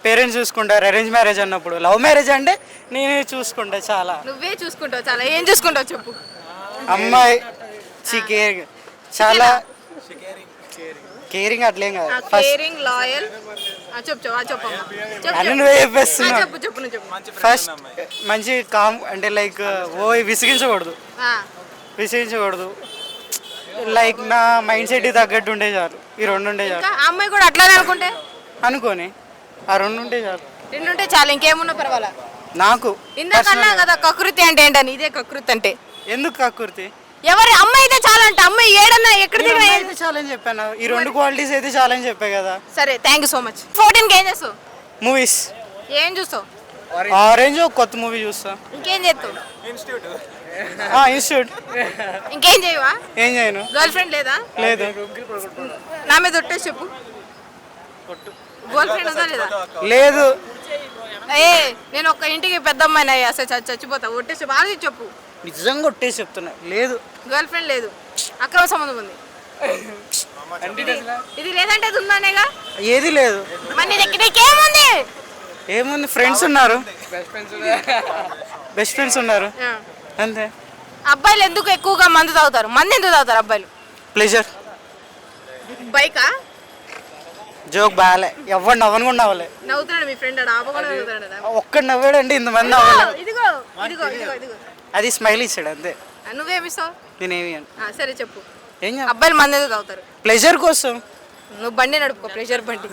Parents చూసుకుంటారు arrange marriage అన్నప్పుడు. Love marriage అంటే నేనే చూసుకుంటా చాలా. నువ్వే చూసుకుంటావు చాలా. ఏం చూసుకుంటావు చెప్పు. అమ్మాయి కేర్ చాలా కేరింగ్ అట్లేం కాదు. కేరింగ్ లాయల్ చెప్పు అన్ని నువ్వే చెప్పేస్తున్నావు. చెప్పు చెప్పు నువ్వు చెప్పు. ఫస్ట్ మంచి కామ్ అంటే లైక్ విసిగించకూడదు. లైక్ నా మైండ్ సెట్ తగ్గట్టు ఉంటే చాలు. ఈ రెండు ఉంటే చాలు. ఆ అమ్మాయి కూడా అట్లానే అనుకోని ఆ రెండు ఉంటే చాలు. రెండు ఉంటే చాలు, ఇంకేమున్నా పర్వాలా. నాకు ఇందాక అన్నా కదా కకృతి అంటే ఏంటని. ఇదే కకృతి అంటే. ఎందుకు కకృతి? ఎవరి అమ్మాయి అయితే చాలంట. అమ్మాయి ఏడన్నా ఎక్కడ అయితే చాలని చెప్పాను. ఈ రెండు క్వాలిటీస్ అయితే చాలని చెప్పా కదా. సరే థ్యాంక్ యూ సో మచ్. 14కి ఏం చేస్తావు? మూవీస్ ఏం చూస్తావు? ఆరెంజ్ ఒక కొత్త మూవీ చూస్తా. ఇంకేం చేస్తావు? ఇన్స్టిట్యూట్. ఇంకేం చేయవా? ఏం చేయను. గర్ల్ ఫ్రెండ్ లేదా? లేదు. నా మీద ఒట్టేసి చెప్పు. గర్ల్ ఫ్రెండ్ ఉందా లేదా? లేదు. నేను ఒక ఇంటికి పెద్ద అమ్మాయిని అయ్యా అసలు చచ్చిపోతా. ఒట్టేసి బాగా చెప్పు. నిజంగా ఒట్టేసి చెప్తున్నా. లేదు. గర్ల్ ఫ్రెండ్ లేదు, అక్రమ సంబంధం ఉంది. ఇది లేదంటే అది ఉందనేగా. ఏది లేదు. మరి నీకేముంది? ఏముంది, ఫ్రెండ్స్ ఉన్నారు, బెస్ట్ ఫ్రెండ్స్ ఉన్నారు అంతే. అబ్బాయిలు ఎందుకు ఎక్కువగా మందు తాగుతారు? మందు ఎందుకు తాగుతారు అబ్బాయిలు? ప్లెజర్. బైకా? జోక్ బాగాలే. ఎవరు నవ్వను కూడా నవ్వలే. నవ్వుతాడు మీ ఫ్రెండ్. ఒక్కడు నవ్వాడండి, ఇంతమంది నవ్వలేదు. ఇదిగో ఇదిగో ఇదిగో ఇదిగో అది స్మైల్ ఇచ్చాడు అంతే. నువ్వేమిస్తావు? నేనేమి సరే చెప్పు. ఏం అబ్బాయిలు మందు ఎందుకు తాగుతారు? ప్లెజర్ కోసం. నువ్వు బండి నడుపుకో, ప్రెషర్ బండి.